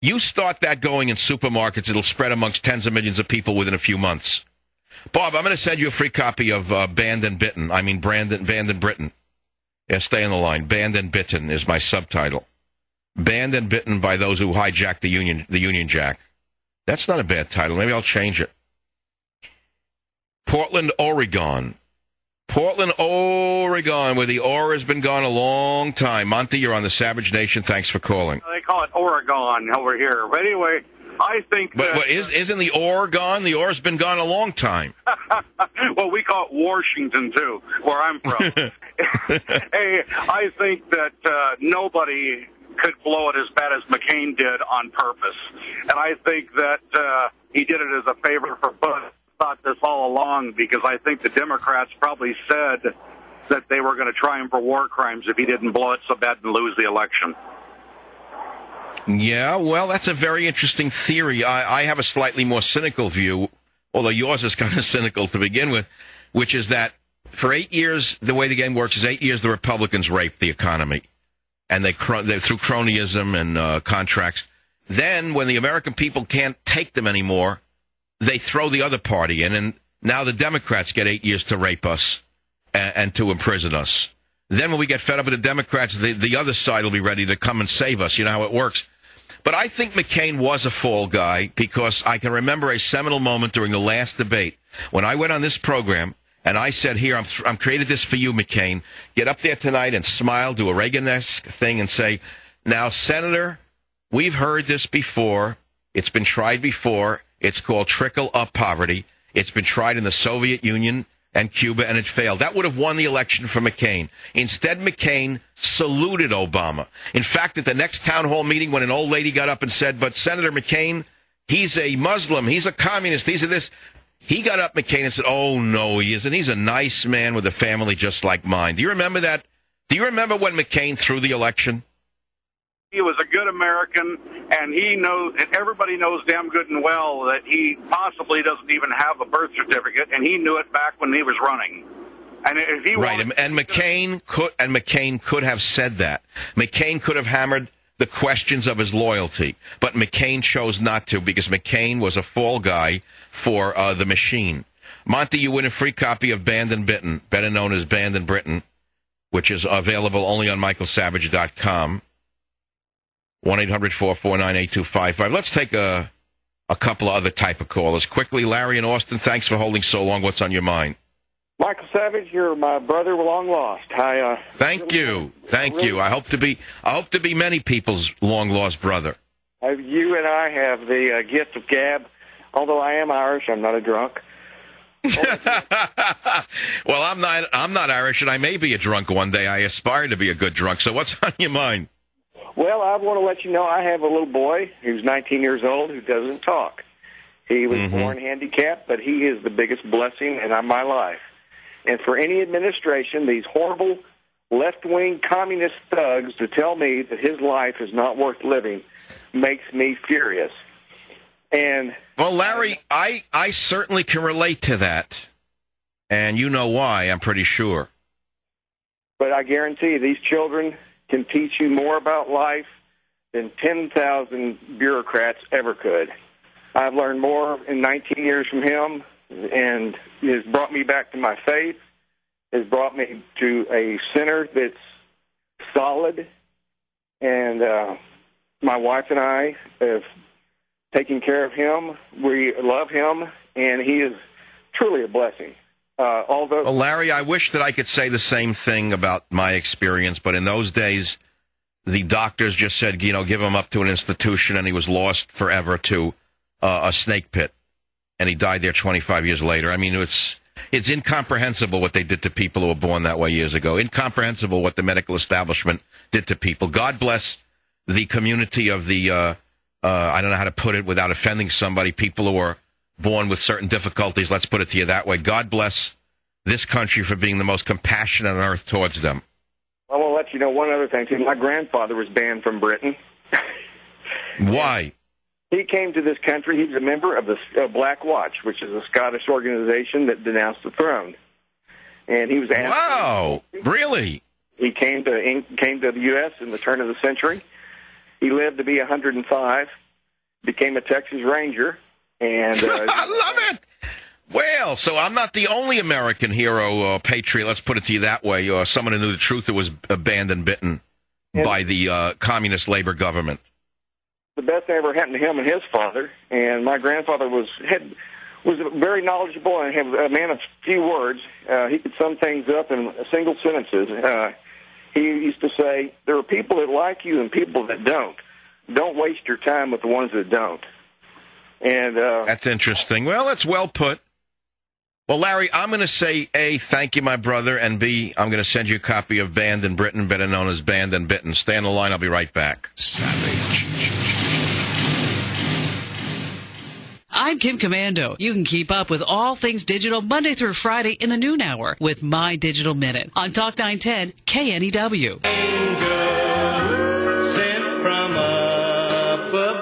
You start that going in supermarkets, it'll spread amongst tens of millions of people within a few months. Bob, I'm going to send you a free copy of Banned and Bitten. I mean, Banned and Britain. Yeah, stay on the line. Banned and Bitten is my subtitle. Banned and Bitten by those who hijacked the Union Jack. That's not a bad title. Maybe I'll change it. Portland, Oregon. Portland, Oregon, where the ore has been gone a long time. Monty, you're on the Savage Nation. Thanks for calling. They call it Oregon over here. But anyway, I think that... But isn't the ore gone? The ore's been gone a long time. Well, we call it Washington, too, where I'm from. Hey, I think that nobody could blow it as bad as McCain did on purpose. And I think that he did it as a favor for Bush. Thought this all along because I think the Democrats probably said that they were going to try him for war crimes if he didn't blow it so bad and lose the election. Yeah, well, that's a very interesting theory. I have a slightly more cynical view, although yours is kind of cynical to begin with, which is that for 8 years, the way the game works is 8 years the Republicans raped the economy, and they through cronyism and contracts. Then, when the American people can't take them anymore, they throw the other party in, and now the Democrats get 8 years to rape us and to imprison us. Then when we get fed up with the Democrats, the other side will be ready to come and save us. You know how it works. But I think McCain was a fall guy because I can remember a seminal moment during the last debate when I went on this program and I said, here, I'm created this for you, McCain. Get up there tonight and smile, do a Reagan-esque thing and say, now, Senator, we've heard this before. It's been tried before. It's called trickle-up poverty. It's been tried in the Soviet Union and Cuba, and it failed. That would have won the election for McCain. Instead, McCain saluted Obama. In fact, at the next town hall meeting, when an old lady got up and said, but Senator McCain, he's a Muslim, he's a communist, he's a this, he got up, McCain, and said, oh, no, he isn't. He's a nice man with a family just like mine. Do you remember that? Do you remember when McCain threw the election? He was a good American, and he knows, and everybody knows damn good and well that he possibly doesn't even have a birth certificate, and he knew it back when he was running. And if he right, and McCain could have said that. McCain could have hammered the questions of his loyalty, but McCain chose not to because McCain was a fall guy for the machine. Monty, you win a free copy of Banned and Bitten, better known as Banned and Britain, which is available only on michaelsavage.com. 1-800-449-8255. Let's take a couple of other type of callers. Quickly, Larry in Austin, thanks for holding so long. What's on your mind? Michael Savage, you're my brother long lost. Thank you. I hope to be many people's long lost brother. You and I have the gift of gab. Although I am Irish, I'm not a drunk. Well, I'm not Irish, and I may be a drunk one day. I aspire to be a good drunk. So what's on your mind? Well, I want to let you know I have a little boy who's 19 years old who doesn't talk. He was born handicapped, but he is the biggest blessing in my life. And for any administration, these horrible left-wing communist thugs to tell me that his life is not worth living makes me furious. And well, Larry, I certainly can relate to that. And you know why, I'm pretty sure. But I guarantee these children can teach you more about life than 10,000 bureaucrats ever could. I've learned more in 19 years from him, and it has brought me back to my faith. Has brought me to a center that's solid, and my wife and I have taken care of him. We love him, and he is truly a blessing. Well, Larry, I wish that I could say the same thing about my experience, but in those days, the doctors just said, give him up to an institution, and he was lost forever to a snake pit, and he died there 25 years later. I mean, it's incomprehensible what they did to people who were born that way years ago. Incomprehensible what the medical establishment did to people. God bless the community of the, I don't know how to put it without offending somebody, people who are born with certain difficulties, let's put it to you that way. God bless this country for being the most compassionate on earth towards them. I want to let you know one other thing, too. My grandfather was banned from Britain. Why? He came to this country. He was a member of the Black Watch, which is a Scottish organization that denounced the throne. And he was asked... Wow, really? He came to the U.S. in the turn of the century. He lived to be 105. became a Texas Ranger. And I love it. Well, so I'm not the only American hero, patriot, let's put it to you that way, or someone who knew the truth that was banned and bitten by the communist labor government. The best thing ever happened to him and his father, and my grandfather was very knowledgeable and had a man of few words. He could sum things up in single sentences. He used to say, there are people that like you and people that don't. Don't waste your time with the ones that don't. And that's interesting. Well, that's well put. Well, Larry, I'm going to say, A, thank you, my brother, and B, I'm going to send you a copy of Banned in Britain, better known as Banned and Bitten. Stay on the line. I'll be right back. Savage. I'm Kim Commando. You can keep up with all things digital Monday through Friday in the noon hour with My Digital Minute on Talk 910 KNEW. Angel sent from up above.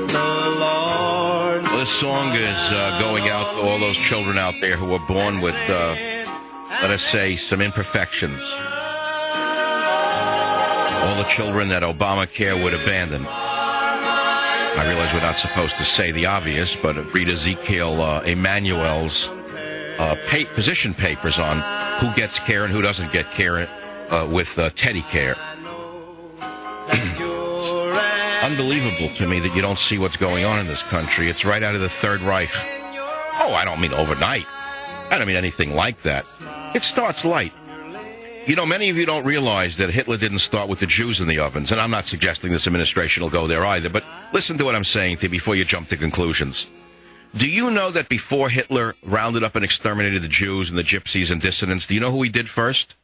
The Lord. Well, this song is going out to all those children out there who were born with, let us say, some imperfections. All the children that Obamacare would abandon. I realize we're not supposed to say the obvious, but read Ezekiel Emanuel's position papers on who gets care and who doesn't get care with Teddy Care. Unbelievable to me that you don't see what's going on in this country. It's right out of the Third Reich. Oh, I don't mean overnight. I don't mean anything like that. It starts light. You know, many of you don't realize that Hitler didn't start with the Jews in the ovens, and I'm not suggesting this administration will go there either, but listen to what I'm saying to you before you jump to conclusions. Do you know that before Hitler rounded up and exterminated the Jews and the gypsies and dissidents, do you know who he did first?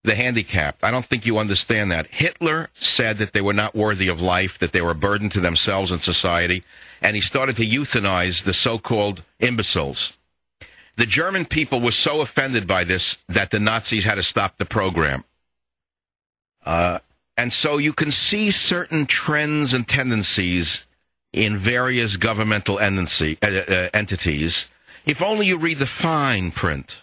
The handicapped. I don't think you understand that. Hitler said that they were not worthy of life, that they were a burden to themselves and society, and he started to euthanize the so-called imbeciles. The German people were so offended by this that the Nazis had to stop the program. And so you can see certain trends and tendencies in various governmental entities. If only you read the fine print.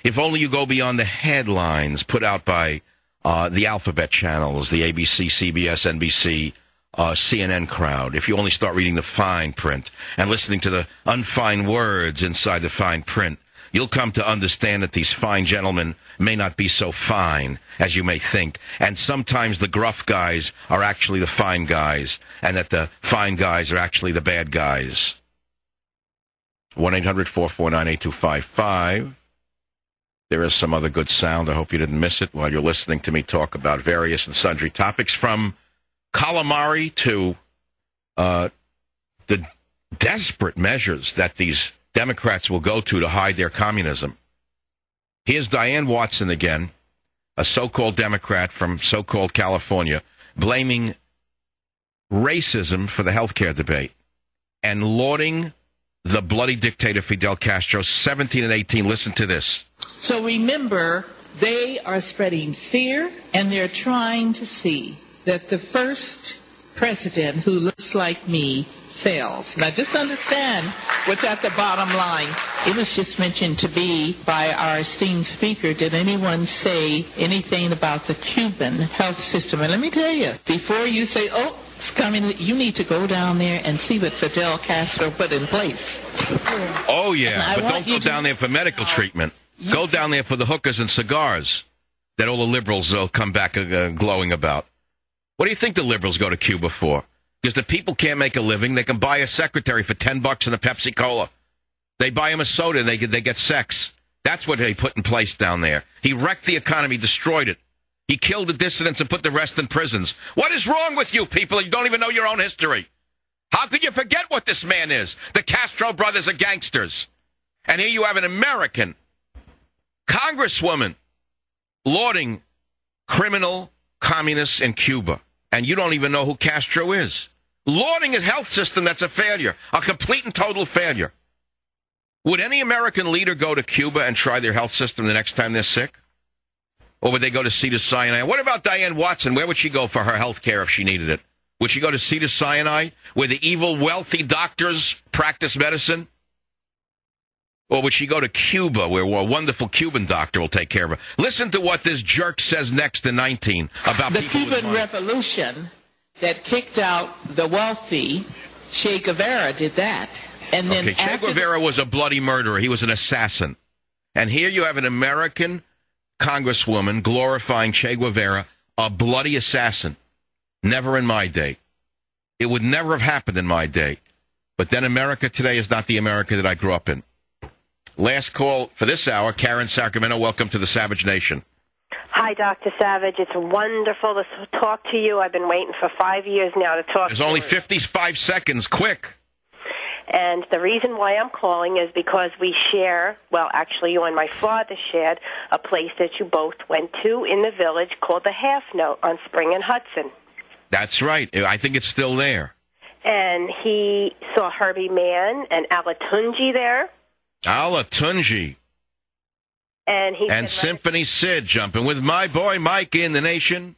If only you go beyond the headlines put out by the alphabet channels, the ABC, CBS, NBC, CNN crowd. If you only start reading the fine print and listening to the unfine words inside the fine print, you'll come to understand that these fine gentlemen may not be so fine as you may think. And sometimes the gruff guys are actually the fine guys, and that the fine guys are actually the bad guys. 1-800-449-8255. There is some other good sound. I hope you didn't miss it while you're listening to me talk about various and sundry topics, from calamari to the desperate measures that these Democrats will go to hide their communism. Here's Diane Watson again, a so-called Democrat from so-called California, blaming racism for the health care debate and lauding the bloody dictator Fidel Castro, 17 and 18. Listen to this. So remember, they are spreading fear, and they're trying to see that the first president who looks like me fails. Now, just understand what's at the bottom line. It was just mentioned to me by our esteemed speaker. Did anyone say anything about the Cuban health system? And let me tell you, before you say, oh, it's coming, you need to go down there and see what Fidel Castro put in place. Oh, yeah, but don't go down there for medical treatment. Go down there for the hookahs and cigars that all the liberals will come back glowing about. What do you think the liberals go to Cuba for? Because the people can't make a living. They can buy a secretary for $10 and a Pepsi Cola. They buy him a soda and they get sex. That's what he put in place down there. He wrecked the economy, destroyed it. He killed the dissidents and put the rest in prisons. What is wrong with you people? You don't even know your own history. How could you forget what this man is? The Castro brothers are gangsters. And here you have an American congresswoman lauding criminal communists in Cuba. And you don't even know who Castro is. Lauding a health system that's a failure, a complete and total failure. Would any American leader go to Cuba and try their health system the next time they're sick? Or would they go to Cedars-Sinai? What about Diane Watson? Where would she go for her health care if she needed it? Would she go to Cedars-Sinai, where the evil, wealthy doctors practice medicine? Or would she go to Cuba, where a wonderful Cuban doctor will take care of her? Listen to what this jerk says next in 19 about The people with Cuban money. Revolution that kicked out the wealthy, Che Guevara did that. And then Okay, Che Guevara was a bloody murderer. He was an assassin. And here you have an American congresswoman glorifying Che Guevara, a bloody assassin. Never in my day. It would never have happened in my day. But then America today is not the America that I grew up in. Last call for this hour, Karen Sacramento. Welcome to the Savage Nation. Hi, Dr. Savage. It's wonderful to talk to you. I've been waiting for 5 years now to talk There's to you. only 55 seconds. Quick. And the reason why I'm calling is because we share, well, actually you and my father shared, a place that you both went to in the village called the Half Note on Spring and Hudson. That's right. I think it's still there. And he saw Herbie Mann and Alatunji there. Alatunji. And he And said, Symphony Sid jumping with my boy Mike in the nation.